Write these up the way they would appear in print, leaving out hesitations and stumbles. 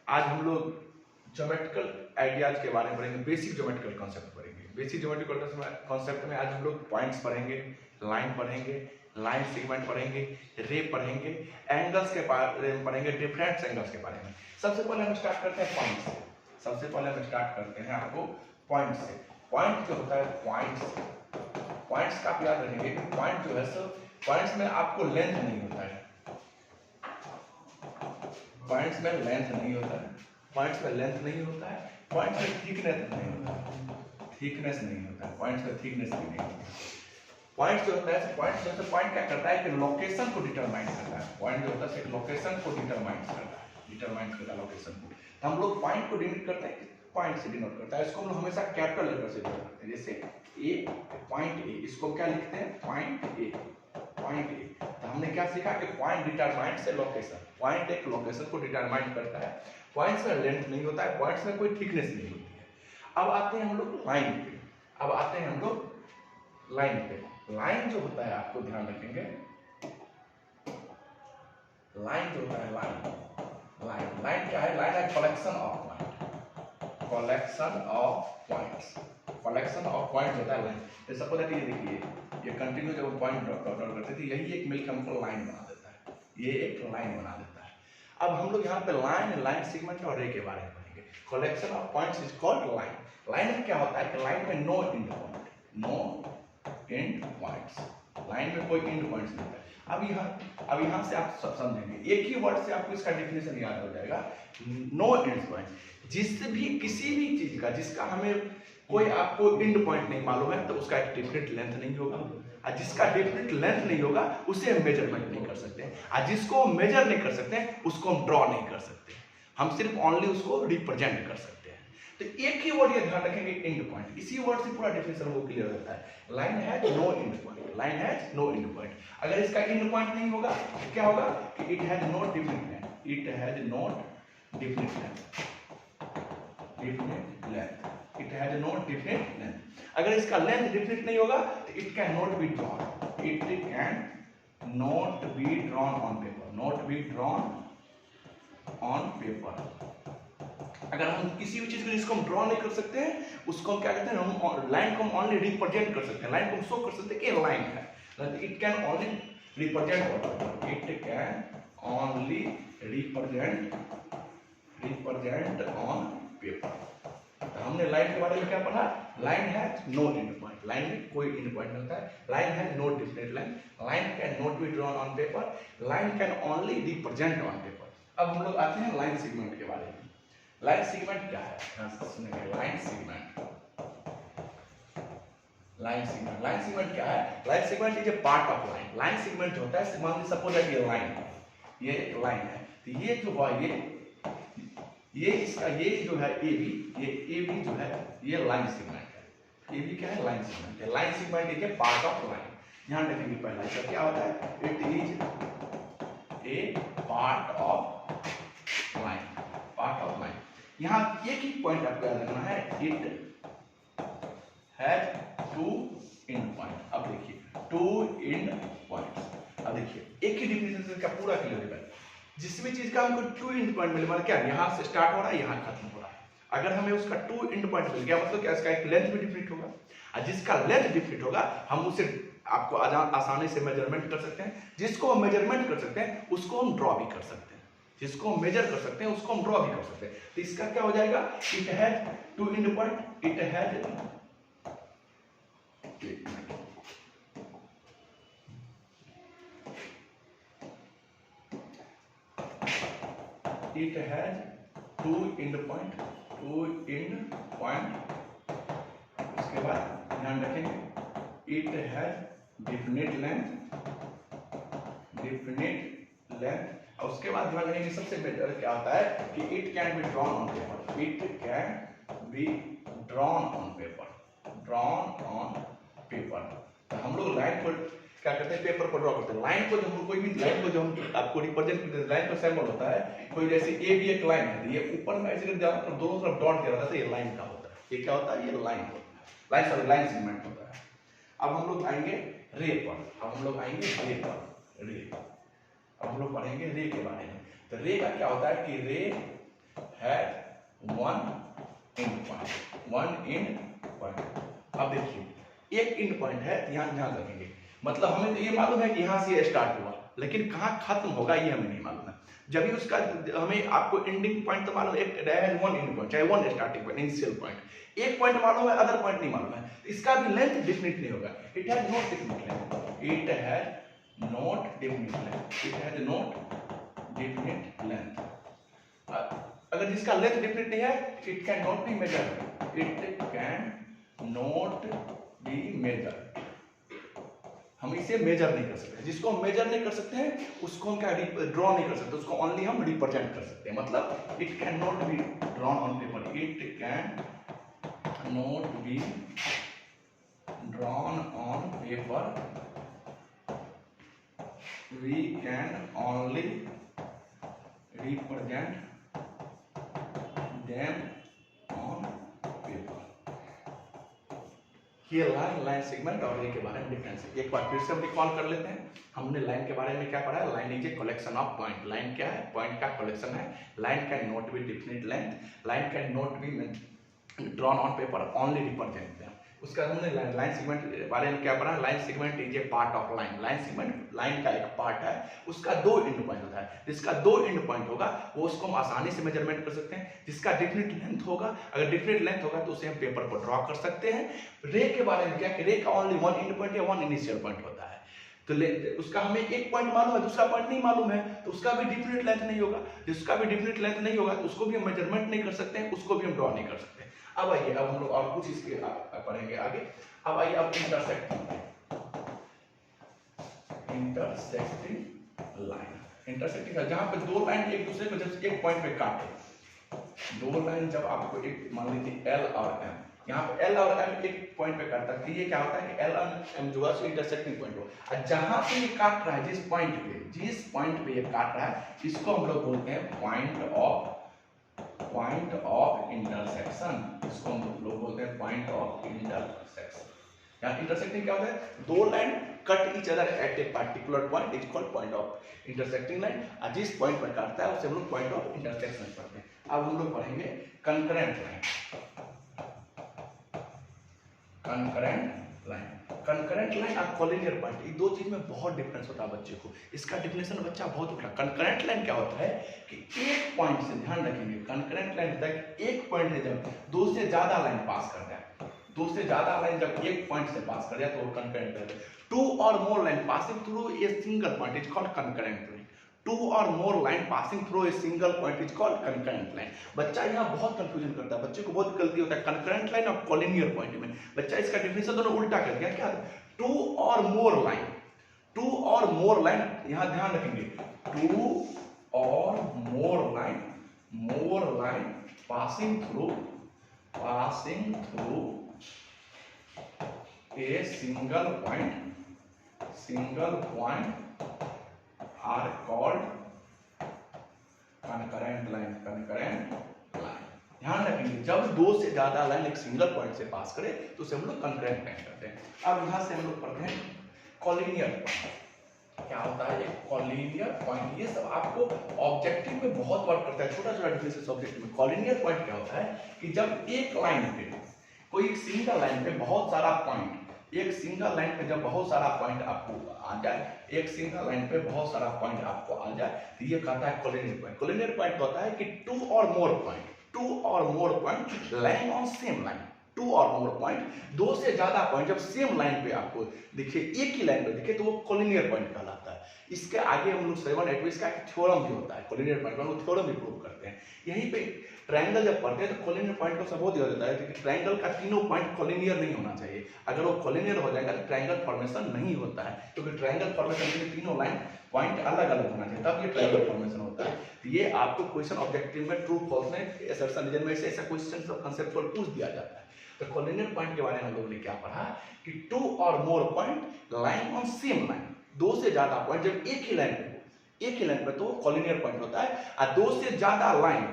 आज हम लोग ज्योमेट्रिकल आइडियाज के बारे में पढ़ेंगे, बेसिक ज्योमेट्रिकल कॉन्सेप्ट पढ़ेंगे। बेसिक ज्योमेट्रिकल कॉन्सेप्ट में आज हम लोग पॉइंट्स पढ़ेंगे, लाइन पढ़ेंगे, लाइन सेगमेंट पढ़ेंगे, रे पढ़ेंगे, एंगल्स के बारे में पढ़ेंगे, डिफरेंट एंगल्स के बारे में। सबसे पहले हम स्टार्ट करते हैं पॉइंट से। सबसे पहले हम स्टार्ट करते हैं आपको पॉइंट से। पॉइंट जो होता है पॉइंट्स का आप याद रखेंगे कि पॉइंट जो है सो पॉइंट्स में आपको लेंथ नहीं होता है, पॉइंट्स में लेंथ नहीं होता है, पॉइंट्स में लेंथ नहीं होता है, पॉइंट्स में थिकनेस नहीं होता है, थिकनेस नहीं होता है, पॉइंट्स में थिकनेस भी नहीं होता है। पॉइंट जो होता है पॉइंट क्या करता है कि लोकेशन को डिटरमाइन करता है। पॉइंट जो होता है लोकेशन को डिटरमाइन करता है लोकेशन को। तो हम लोग पॉइंट को डिनोट करते हैं, पॉइंट से डिनोट करता है। इसको हम लोग हमेशा कैपिटल लेटर से डिनोट करते हैं। जैसे ए पॉइंट ए, इसको क्या लिखते हैं पॉइंट ए, पॉइंट ए। तो हमने क्या सीखा कि पॉइंट डिटरमाइन से लोकेशन, पॉइंट एक लोकेशन को डिटरमाइन करता है। पॉइंट्स में लेंथ नहीं होता है, पॉइंट्स में कोई थिकनेस नहीं होती है। अब आते हैं हम लोग लाइन पे। अब आते हैं हम लोग लाइन पे। लाइन जो होता है आपको ध्यान रखेंगे, लाइन जो होता है लाइन क्या है? लाइन है collection of point, collection of points, collection of point होता है लाइन। जैसे सपोज दैट ये देखिए, ये कंटिन्यू जब पॉइंट ड्रॉप करते थे, यही एक मिलकर हमको लाइन बना देता है, ये एक लाइन बना देता है। अब हम लोग यहाँ पे लाइन सेगमेंट और रे के बारे में पढ़ेंगे। Collection of points is called line. Line में क्या होता है कि लाइन में no end point, no end points, line में कोई एंड पॉइंट्स नहीं है। अब यहाँ से आप सब समझेंगे, एक ही वर्ड से आपको इसका डेफिनेशन याद हो जाएगा, नो एंड पॉइंट। जिससे भी किसी भी चीज का जिसका हमें कोई आपको एंड पॉइंट नहीं मालूम है तो उसका एक डिफरेंट लेंथ नहीं होगा, और जिसका डिफरेंट लेंथ नहीं होगा उसे हम मेजरमेंट नहीं कर सकते, और जिसको हम मेजर नहीं कर सकते उसको हम ड्रॉ नहीं कर सकते, हम सिर्फ ओनली उसको रिप्रेजेंट कर सकते हैं। तो एक ही वर्ड ये ध्यान रखेंगे, एंड पॉइंट। इसी वर्ड से पूरा डेफिनेशन वो क्लियर होता है। Line has no end point, line has no end point. अगर इसका एंड पॉइंट नहीं होगा तो क्या होगा कि it has not definite length, it has not definite length, definite length, it has not definite length. अगर इसका लेंथ डिफिनिट नहीं होगा तो it can not be drawn, it can not be drawn on paper, not be drawn on paper. अगर हम किसी भी चीज को जिसको हम ड्रॉ नहीं कर सकते हैं उसको हम क्या कहते हैं, हम लाइन को हम ओनली रिप्रेजेंट कर सकते हैं, लाइन को हम शो कर सकते हैं कि ये लाइन है। It can only represent, it can only represent on paper. तो हमने लाइन के बारे में क्या पढ़ा? Line has no end point, line में कोई एंड पॉइंट नहीं होता है। Line has no definite length, line can not be drawn on paper, line can only represent on paper. अब हम लोग आते हैं लाइन सेगमेंट के बारे में। लाइन सेगमेंट क्या है? लाइन सेगमेंट, लाइन सेगमेंट क्या है? Line segment is a part of line. Line segment जो होता है, मान लीजिए सपोज दैट ये लाइन है, ये एक लाइन है, तो ये जो हुआ ये इसका ये जो है ए बी जो है ये लाइन सेगमेंट है। ए बी क्या है? लाइन सेगमेंट है। Line segment is a part of line. ध्यान रखेंगे पहला इसका क्या होता है, it is a part of line, part of line. यहाँ एक ही पॉइंट आपको याद रखना है, it has two end point. अब देखिए टू एंड पॉइंट्स। अब देखिए एक ही डिफिनेशन से क्या पूरा क्लियर होगा। जिस भी चीज का हमको टू एंड पॉइंट मिले, मतलब क्या यहाँ से स्टार्ट हो रहा है यहाँ खत्म हो रहा है, अगर हमें उसका टू एंड पॉइंट मिल गया मतलब क्या, इसका एक लेंथ भी डिफरेंट होगा, और जिसका लेंथ डिफरेंट होगा हम उसे आपको आसानी से मेजरमेंट कर सकते हैं। जिसको हम मेजरमेंट कर सकते हैं उसको हम ड्रॉ भी कर सकते हैं, जिसको हम मेजर कर सकते हैं उसको हम ड्रॉ भी कर सकते हैं। तो इसका क्या हो जाएगा, it has two end point, it has it has two end point, two end point। उसके बाद ध्यान रखेंगे it has definite length, definite length। और उसके बाद ध्यान रखेंगे सबसे बेटर क्या होता है कि it can be drawn on paper, it can be drawn on paper, drawn on paper। तो हम लोग लाइन को क्या करते हैं, पेपर पर ड्रॉ करते हैं। लाइन को जब कोई भी लाइन को जो हम आपको रिप्रेजेंट करते हैं, लाइन का सिंबल होता है कोई, जैसे ए भी एक लाइन है, ये ऊपर में ऐसे जाता है दोनों तरफ डॉट दे रहा था, ये लाइन का होता है। ये क्या होता है, ये लाइन होता है, लाइन सॉरी लाइन सेगमेंट होता है। अब हम लोग आएंगे रे पर, अब हम लोग आएंगे रे पर, रे। अब हम लोग पढ़ेंगे रे के बारे में। तो रे का क्या होता है कि रे हैज वन एंड पॉइंट। अब देखिए एक एंड पॉइंट है, ध्यान रखेंगे, मतलब हमें तो ये मालूम है कि यहाँ से ये स्टार्ट हुआ, लेकिन कहाँ खत्म होगा ये हमें नहीं मालूम है। जब भी उसका हमें आपको एंडिंग पॉइंट तो मालूम है, एक वन एंड पॉइंट, चाहे one starting point, initial point, एक पॉइंट मालूम है, अदर पॉइंट नहीं मालूम है, इसका भी लेंथ डिफिनिट नहीं होगा। It has not definite length, it has not definite length, it has not definite length. अगर जिसका लेंथ डिफिनिट नहीं है, it can not be measured, it can not be measured. हम इसे मेजर नहीं कर सकते, जिसको हम मेजर नहीं कर सकते हैं उसको हम क्या ड्रॉ नहीं कर सकते, उसको ओनली हम रिप्रेजेंट कर सकते हैं। मतलब it can not be drawn on paper, it can not be drawn on paper, we can only represent them on paper. ये लाइन सेगमेंट और ये के बारे में डिफरेंस है। एक बार फिर से हम रिकॉल कर लेते हैं। हमने लाइन के बारे में क्या पढ़ा है? Line is a collection of point. Line क्या है? पॉइंट का कलेक्शन है। Line can not B definite length, line can not be drawn on paper, only represent them. उसका हमने लाइन सेगमेंट के बारे में क्या पढ़ा? Line segment is a part of line. Line segment line का एक पार्ट है, उसका दो एंड पॉइंट होता है। जिसका दो एंड पॉइंट होगा वो उसको हम आसानी से मेजरमेंट कर सकते हैं। जिसका डिफिनिट लेंथ होगा, अगर डिफिनिट लेंथ होगा तो उसे हम पेपर पर ड्रॉ कर सकते हैं। रे के बारे में क्या? रे का ओनली वन एंड पॉइंट या वन इनिशियल पॉइंट होता है। तो उसका हमें एक पॉइंट मालूम है, दूसरा पॉइंट नहीं मालूम है, तो उसका भी डिफिनिट लेंथ नहीं होगा। जिसका भी डिफिनिट लेंथ नहीं होगा तो उसको भी हम मेजरमेंट नहीं कर सकते हैं, उसको भी हम ड्रॉ नहीं कर सकते। अब आइए, अब हम लोग और कुछ इसके पढ़ेंगे आगे। अब आइए, अब इंटरसेक्टिंग लाइन। इंटरसेक्टिंग है जहां पे दो लाइन एक दूसरे को जब एक पॉइंट पे काटे, दो लाइन जब आपको एक मान लीजिए एल और एम, यहाँ पे एल और एम एक पॉइंट पे काटता है, ये क्या होता है कि एल और एम जो है इंटरसेक्टिंग पॉइंट हो। जहां पे ये काट रहा है, जिस पॉइंट पे ये काट रहा है, इसको हम लोग बोलते हैं पॉइंट ऑफ इंटरसेक्शन। इसको हम लोग बोलते हैं पॉइंट ऑफ इंटरसेक्शन। यहाँ इंटरसेक्टिंग क्या होता है? दो line cut each other at a particular point is called point of intersecting line. और जिस पॉइंट पर काटता है उसे हम लोग पॉइंट ऑफ इंटरसेक्शन पढ़ते हैं। अब हम लोग पढ़ेंगे कंकरेंट लाइन। कंकरेंट लाइन और कॉलिनियर पॉइंट, ये दो चीज में बहुत डिफरेंस होता है बच्चे को। इसका डिफिनेशन बच्चा बहुत उठा। कंकरेंट लाइन क्या होता है कि एक पॉइंट से, ध्यान रखेंगे, कंकरेंट लाइन तक एक पॉइंट से जब दो से ज्यादा लाइन पास कर जाए, दो से ज्यादा लाइन जब एक पॉइंट से पास कर जाए तो वो कंकरेंट लाइन है। Two or more line passing through a single point is called concurrent line. Two or more line passing through a single point is called concurrent line. बच्चा यहाँ बहुत कंफ्यूजन करता है, बच्चे को बहुत गलती होता है कंकरेंट लाइन और कॉलिनियर पॉइंट में। बच्चा इसका डिफिनेशन दोनों उल्टा कर दिया। क्या? To or more line, two or more line, यहां ध्यान रखेंगे, two or more line passing through a single point are called concurrent line। ध्यान रखेंगे, जब दो से ज्यादा लाइन एक सिंगल पॉइंट से पास करे तो उसे हम लोग कंकरेंट लाइन कहते हैं। अब यहां से हम लोग पढ़ते हैं कॉलिनियर पॉइंट। क्या होता है ये कॉलिनियर पॉइंट? ये सब आपको ऑब्जेक्टिव में बहुत वर्क करता है, छोटा डिफरेंस ऑब्जेक्टिव में। कॉलिनियर पॉइंट क्या होता है कि जब एक लाइन पे, कोई एक सिंगल लाइन पे बहुत सारा पॉइंट, एक सिंगल लाइन पे जब बहुत सारा पॉइंट आपको आ जाए, एक सिंगल लाइन पे बहुत सारा पॉइंट आपको आ जाए, तो ये कहता है कॉलिनियर पॉइंट। कॉलिनियर पॉइंट होता है कि two or more point line on same line. Two or more point, दो से ज्यादा पॉइंट जब सेम लाइन पे आपको दिखे, एक ही लाइन पे दिखे, तो वो कॉलिनियर पॉइंट कहलाता है। इसके आगे हम लोग 7, 8 इसका एक थ्योरम भी होता है कॉलिनियर पॉइंट, हम लोग थ्योरम भी प्रूव करते हैं। यहीं पे ट्रायंगल जब पढ़ते हैं तो कॉलिनियर पॉइंट को सबूत दिया जाता है कि ट्रायंगल का तीनों पॉइंट कॉलिनियर नहीं होना चाहिए। अगर वो कॉलिनियर हो जाएगा तो ट्रायंगल फॉर्मेशन नहीं होता है, क्योंकि ट्रायंगल फॉर्मेशन के लिए तीनों लाइन पॉइंट अलग अलग होना चाहिए, तब ये ट्रायंगल फॉर्मेशन होता है। तो ये आपको क्वेश्चन ऑब्जेक्टिव में ट्रू फॉल्स में असर्शन रीजन में से ऐसा क्वेश्चन कंसेप्चुअल पूछ दिया जाता है। तो कॉलिनियर पॉइंट के बारे में हम लोगों ने क्या पढ़ा कि two or more point line on same line, दो से ज्यादा पॉइंट जब एक ही लाइन पे तो कॉलिनियर पॉइंट होता है। और दो से ज्यादा लाइन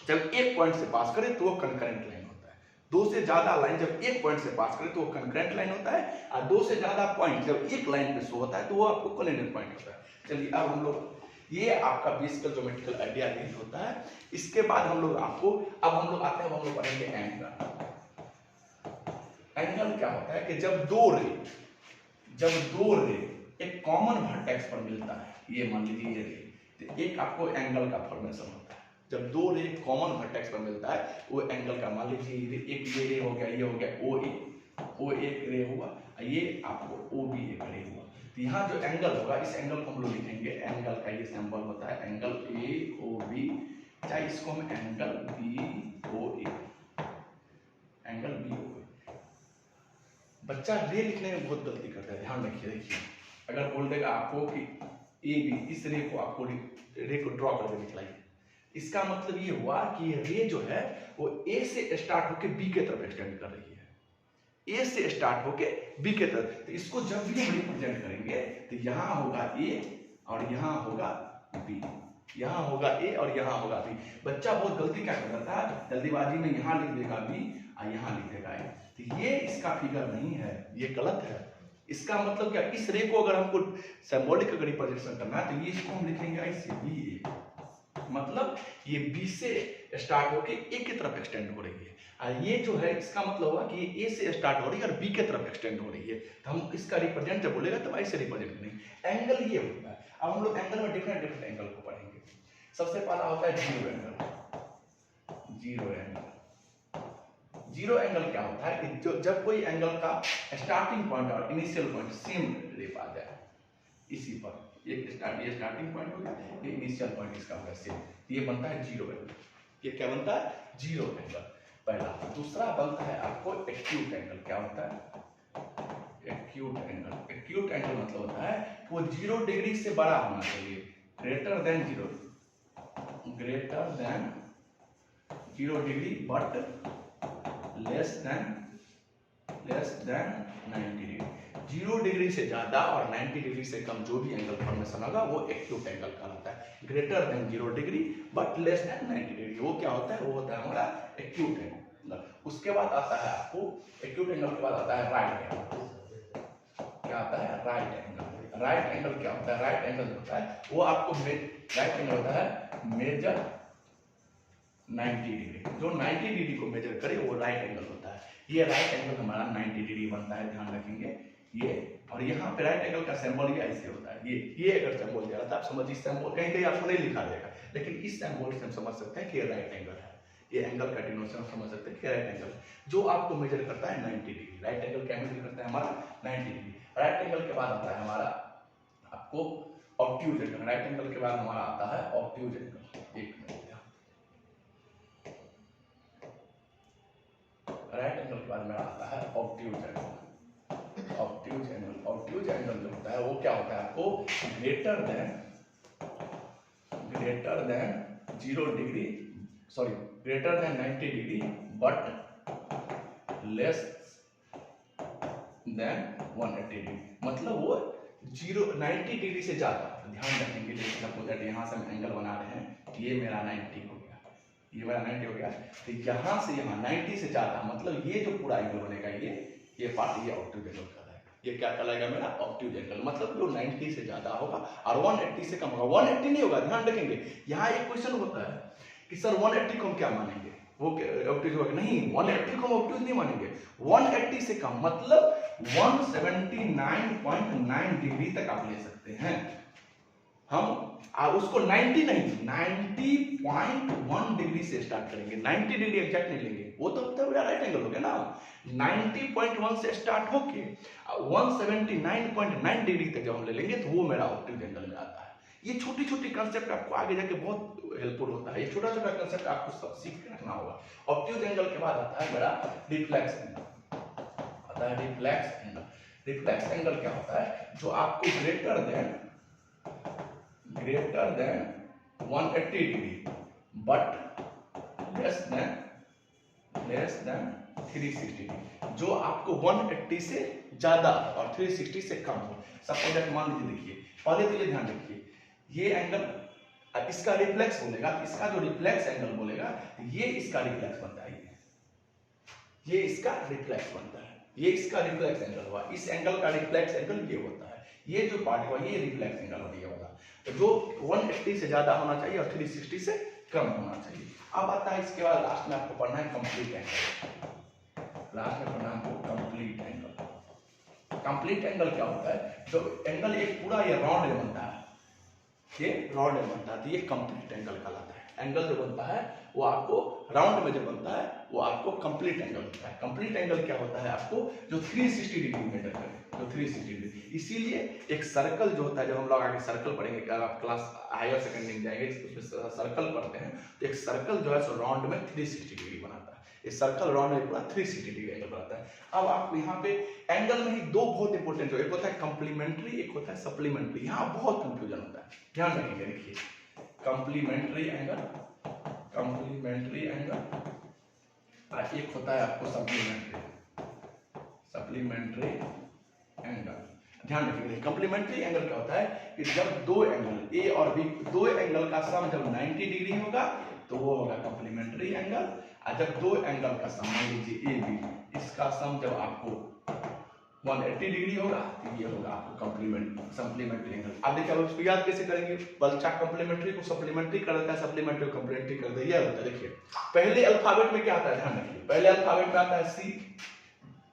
जब एक पॉइंट से पास करे तो वो कंकरेंट लाइन होता है। दो से ज्यादा लाइन जब एक पॉइंट से पास करे तो वो कंकरेंट लाइन होता है, और दो से ज्यादा पॉइंट जब एक लाइन पे शो होता है तो वो आपको कॉलिनियर पॉइंट होता है। चलिए अब हम लोग ये आपका बेसिकल ज्योमेट्रिकल आइडिया नहीं होता है। इसके बाद हम लोग आपको अब हम लोग आते हैं, हम लोग पढ़ेंगे एंगल। एंगल क्या होता है कि जब दो रे एक कॉमन वर्टेक्स पर मिलता है, ये मान लीजिए ये रे, तो एक आपको एंगल का फॉर्मेशन होता है। जब दो रे कॉमन वर्टेक्स पर मिलता है वो एंगल का, मान लीजिए एक ये रे हो गया, ये हो गया ओ एक रे हुआ, ये आपको ओ बी एक रे हुआ। तो यहाँ जो एंगल होगा इस एंगल को हम लोग लिखेंगे, एंगल का ये सिंबल होता है एंगल ए ओ बी, चाहे इसको हम एंगल बी ओ ए, एंगल बी ओ ए। बच्चा रे लिखने में बहुत गलती करता है, ध्यान रखिए। देखिए अगर बोल देगा आपको कि ए बी, इस रे को आपको रे को ड्रॉ करके दिखलाइए, इसका मतलब ये हुआ कि रे जो है वो ए से स्टार्ट होकर बी के तरफ एक्सटेंड कर रही है, ए से स्टार्ट होके बी के तरफ। तो इसको जब भी हम रिप्रेजेंट करेंगे तो यहाँ होगा ए और यहाँ होगा बी, यहाँ होगा ए और यहाँ होगा बी। बच्चा बहुत गलती क्या कर रहा था, जल्दीबाजी में यहाँ लिख देगा बी और यहाँ लिख देगा ए। तो ये इसका फिगर नहीं है, ये गलत है। इसका मतलब क्या, इस रे को अगर हमको सिंबॉलिक अगर रिप्रेजेंटेशन करना है तो ये इसको हम लिखेंगे ऐसे बी ए, मतलब ये बी से स्टार्ट होके ए की तरफ एक्सटेंड हो रही है। और ये जो है इसका मतलब हुआ कि ये ए से स्टार्ट हो रही है और बी के तरफ एक्सटेंड हो रही है। तो हम इसका रिप्रेजेंट जब बोलेगा तब ऐसे रिप्रेजेंट करेंगे। एंगल ये होता है। अब हम लोग एंगल में डिफरेंट एंगल को पढ़ेंगे। सबसे पहला होता है जीरो एंगल। जीरो एंगल क्या होता है कि जब कोई एंगल का स्टार्टिंग पॉइंट और इनिशियल पॉइंट सेम रेप आ जाए, इसी पर ये स्टार्टिंग पॉइंट हो गया, ये इनिशियल पॉइंट इसका होगा सेम, ये बनता है जीरो एंगल। ये क्या बनता है, जीरो एंगल पहला। दूसरा बनता है आपको एक्यूट एंगल। क्या होता है एक्यूट एंगल। एक्यूट एंगल मतलब होता है वो 0 डिग्री से बड़ा होना चाहिए, greater than 0 degree but less than 90 degree. 0 degree से ज्यादा और 90 डिग्री से कम जो भी एंगल फॉर्मेशन होगा वो एक्यूट एंगल कहलाता है। Greater than 0 degree but less than 90 degree, वो क्या होता है, वो होता है हमारा एक्यूट एंगल। उसके बाद आता है आपको एक्यूट एंगल के बाद आता है राइट एंगल। क्या आता है, राइट एंगल। राइट एंगल क्या होता है, राइट एंगल होता है वो आपको राइट एंगल होता है मेजर 90 डिग्री। जो 90 डिग्री को मेजर करे वो राइट एंगल होता है। ये राइट एंगल हमारा 90 डिग्री बनता है, ध्यान रखेंगे ये। और यहाँ पे राइट एंगल का सिंबल ये ऐसे होता है, ये अगर सिंबल दिया था आप समझिए, सिंबल कहीं कहीं आपको नहीं लिखा जाएगा, लेकिन इस सिंबल से हम समझ सकते हैं कि ये राइट एंगल है। ये एंगल का डिनोटेशन हम समझ सकते हैं कि राइट एंगल जो आपको मेजर करता है 90 डिग्री। राइट एंगल क्या मेजर करता है हमारा 90 डिग्री। राइट एंगल के बाद आता है हमारा आपको ऑब्ट्यूज एंगल। राइट एंगल के बाद हमारा आता है ऑब्ट्यूज एंगल। एक मिनट, राइट एंगल के बाद मेरा आता है ऑब्ट्यूज एंगल। ऑब्ट्यूज एंगल जो होता है वो क्या होता है आपको greater than 90 degree but less than 180 degree, मतलब वो 90 डिग्री से ज्यादा। ध्यान रखेंगे, जैसे यहाँ से हम एंगल बना रहे हैं, ये मेरा 90 हो गया, ये मेरा 90 हो गया, तो यहाँ से यहाँ 90 से ज्यादा, मतलब ये जो पूरा एंगल बनेगा ये पार्ट, ये ऑब्ट्यूज एंगल कहलाएगा। ये क्या कहलाएगा मेरा ऑब्ट्यूज एंगल, मतलब जो 90 से ज्यादा होगा और 180 से कम होगा। 180 नहीं होगा, ध्यान रखेंगे। यहाँ एक क्वेश्चन होता है कि सर 180 को हम क्या मानेंगे, वो ऑब्ट्यूज होगा? नहीं, 180 को हम ऑब्ट्यूज नहीं मानेंगे। 180 से कम मतलब 179.9 डिग्री तक आप ले सकते हैं। हम उसको 90 नहीं, 90.1 डिग्री से स्टार्ट करेंगे। 90 डिग्री एग्जैक्ट नहीं लेंगे, वो तो मेरा राइट एंगल हो गया ना। 90.1 से स्टार्ट होके 179.9 डिग्री तक जब हम ले लेंगे तो वो मेरा ऑब्ट्यूज एंगल में आता है। ये छोटी छोटी कंसेप्ट आपको आगे जाके बहुत हेल्पफुल होता है। ये छोटा छोटा कंसेप्ट आपको सब सीख के रखना होगा। ऑब्ट्यूज एंगल के बाद आता है मेरा रिफ्लेक्स एंगल। आता है रिफ्लेक्स एंगल। रिफ्लेक्स एंगल क्या होता है, जो आपको greater than 180 degree but less than 360 degree, जो आपको 180 से ज्यादा और 360 से कम हो। सपोज दैट मान लीजिए, देखिए पहले तो ये ध्यान रखिए, ये एंगल इसका रिफ्लेक्स बोलेगा, इसका जो रिफ्लेक्स एंगल बोलेगा ये इसका रिफ्लेक्स बनता है, ये इसका रिफ्लेक्स बनता है, ये इसका रिफ्लेक्स एंगल हुआ। इस एंगल का रिफ्लेक्स एंगल ये होता है, ये जो पार्ट हुआ ये रिफ्लेक्स एंगल हो गया होगा, तो जो 180 से ज्यादा होना चाहिए और 360 से कम होना चाहिए। अब आता है इसके बाद लास्ट में आपको पढ़ना है कंप्लीट एंगल। लास्ट में पढ़ना है आपको कंप्लीट एंगल। कंप्लीट एंगल क्या होता है, जो एंगल एक पूरा ये राउंड में बनता है, ये राउंड में बनता है, तो ये कंप्लीट एंगल कहलाता है। एंगल जो बनता है वो आपको राउंड में जो बनता है वो आपको कंप्लीट एंगल होता है। कंप्लीट एंगल क्या होता है, आपको जो 360 डिग्री मेजर करे, जो 360 डिग्री। इसीलिए एक सर्कल जो होता है, जब हम लोग आगे सर्कल पढ़ेंगे, अगर आप क्लास हायर सेकेंडरी जाएंगे उसमें सर्कल पढ़ते हैं, तो एक सर्कल जो है सो राउंड में 360 डिग्री बनाता है। ये सर्कल राउंड में पूरा 360 डिग्री एंगल बनाता है। अब आप यहाँ पे एंगल में ही दो बहुत इंपॉर्टेंट हो, एक होता है कंप्लीमेंट्री, एक होता है सप्लीमेंट्री। यहाँ बहुत कंफ्यूजन होता है, ध्यान रखिए। देखिए कंप्लीमेंट्री एंगल, कंप्लीमेंट्री एंगल, और एक होता है आपको सप्लीमेंट्री, सप्लीमेंट्री एंगल। ध्यान रखिए कंप्लीमेंट्री एंगल क्या होता है कि जब दो एंगल ए और बी, दो एंगल का सम जब 90 डिग्री होगा तो वो होगा कंप्लीमेंट्री एंगल। और जब दो एंगल का सम, मान लीजिए ए बी, इसका सम जब आपको 180 डिग्री होगा तो ये होगा आपको सप्लीमेंट्री एंगल। अब देखिए अब इसको याद कैसे करेंगे, बल्चा कंप्लीमेंट्री को सप्लीमेंट्री कर देता है, सप्लीमेंट्री को कंप्लीमेंट्री कर देता है, ये होता है। देखिए पहले अल्फाबेट में क्या आता है, ध्यान रखिए, पहले अल्फाबेट में आता है सी,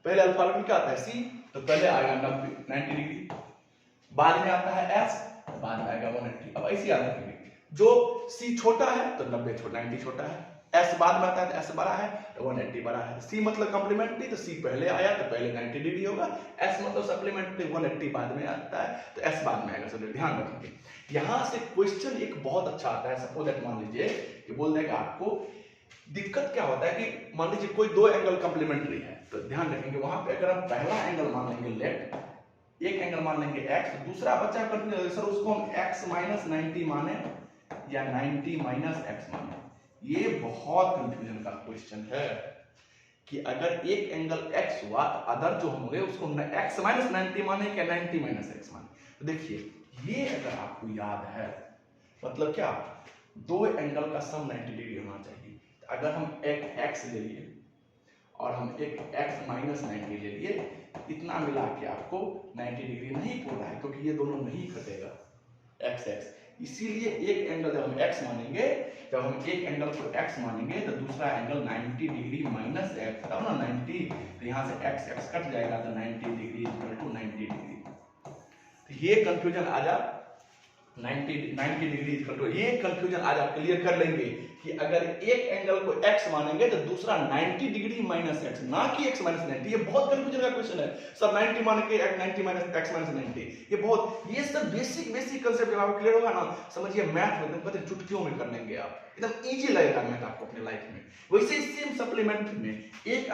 पहले अल्फाबेट में क्या आता है सी, तो पहले आएगा 90 डिग्री, बाद में आता है एस, बाद में आएगा 180। अब ऐसे याद रखेंगे, जो सी छोटा है तो 90 छोटा है, एस बाद में आता है तो एस बड़ा है तो 180 बड़ा है। सी मतलब कंप्लीमेंट्री, तो सी पहले आया तो पहले 90 डिग्री होगा, एस मतलब सप्लीमेंट्री 180 बाद में आता है तो एस बाद में आएगा। सब ध्यान रखेंगे। यहां से क्वेश्चन एक बहुत अच्छा आता है। सपोज दैट मान लीजिए कि बोल देगा आपको, दिक्कत क्या होता है कि मान लीजिए कोई दो एंगल कंप्लीमेंट्री है, तो ध्यान रखेंगे वहां पे अगर हम पहला एंगल मान लेंगे लेफ्ट, एक एंगल मान लेंगे एक्स, दूसरा बच्चा कंटिन्यू सर उसको हम x माइनस 90 माने या 90 माइनस एक्स माने। ये बहुत कंफ्यूजन का क्वेश्चन है कि अगर एक एंगल x हुआ तो अदर जो होंगे उसको x माइनस 90 माने या 90 माइनस एक्स माने। तो देखिए ये अगर आपको याद है, मतलब क्या, दो एंगल का सम 90 डिग्री होना चाहिए। अगर हम एक x ले लिए और हम एक x माइनस 90 ले लिए, इतना मिला के आपको 90 डिग्री नहीं पूरा है, क्योंकि ये दोनों नहीं कटेगा x x। इसीलिए एक एंगल जब हम x मानेंगे, जब हम एक एंगल को x मानेंगे तो दूसरा एंगल 90 डिग्री माइनस x, तब ना 90, तो यहाँ से x x कट जाएगा तो 90 डिग्री इक्वल टू 90 डिग्री। तो ये कंफ्यूजन आज आप 90 डिग्री इक्वल टू, ये कंफ्यूजन आज आप क्लियर कर लेंगे कि अगर एक एंगल को x मानेंगे तो दूसरा 90 डिग्री माइनस x, ना कि x माइनस 90। ये बहुत कंफ्यूजन का क्वेश्चन है सर, 90 मान के 90 माइनस x माइनस 90, ये बहुत, ये सब बेसिक कंसेप्ट जब आपको क्लियर होगा ना, समझिए मैथ में एकदम चुटकियों में कर लेंगे आप, एकदम इजी लगेगा मैथ आपको अपने लाइफ में। वैसे सेम सप्लीमेंट्री में एक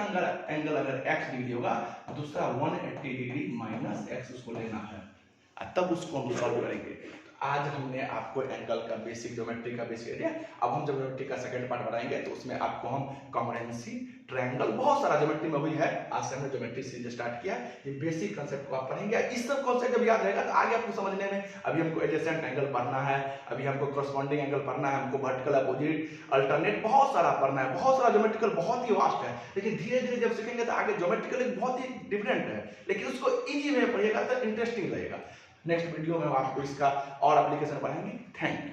एंगल अगर x डिग्री होगा, दूसरा 180 डिग्री माइनस x उसको लेना है, तब उसको हम सॉल्व करेंगे। आज हमने आपको एंगल का बेसिक, ज्योमेट्री का बेसिक दिया। अब हम ज्योमेट्री का सेकंड पार्ट बढ़ाएंगे, तो उसमें आपको हम कॉन्ग्रुएंसी, ट्रायंगल, बहुत सारा ज्योमेट्री में भी है। आज से हमने ज्योमेट्री सीरीज स्टार्ट किया। ये बेसिक कांसेप्ट को आप पढ़ेंगे, इस सब कांसेप्ट जब याद रहेगा तो आगे आपको समझने में, अभी हमको एडजेसेंट एंगल पढ़ना है, अभी हमको कॉरस्पॉन्डिंग एंगल पढ़ना है, हमको वर्टिकल, अपोजिट, अल्टरनेट, बहुत सारा पढ़ना है, बहुत सारा ज्योमेट्रिकल, बहुत ही वास्ट है। लेकिन धीरे धीरे जब सीखेंगे तो आगे ज्योमेट्रिकल बहुत ही डिफरेंट है, लेकिन उसको इजी में पढ़िएगा तो इंटरेस्टिंग लगेगा। नेक्स्ट वीडियो में हम आपको इसका और एप्लीकेशन पढ़ाएंगे। Thank you.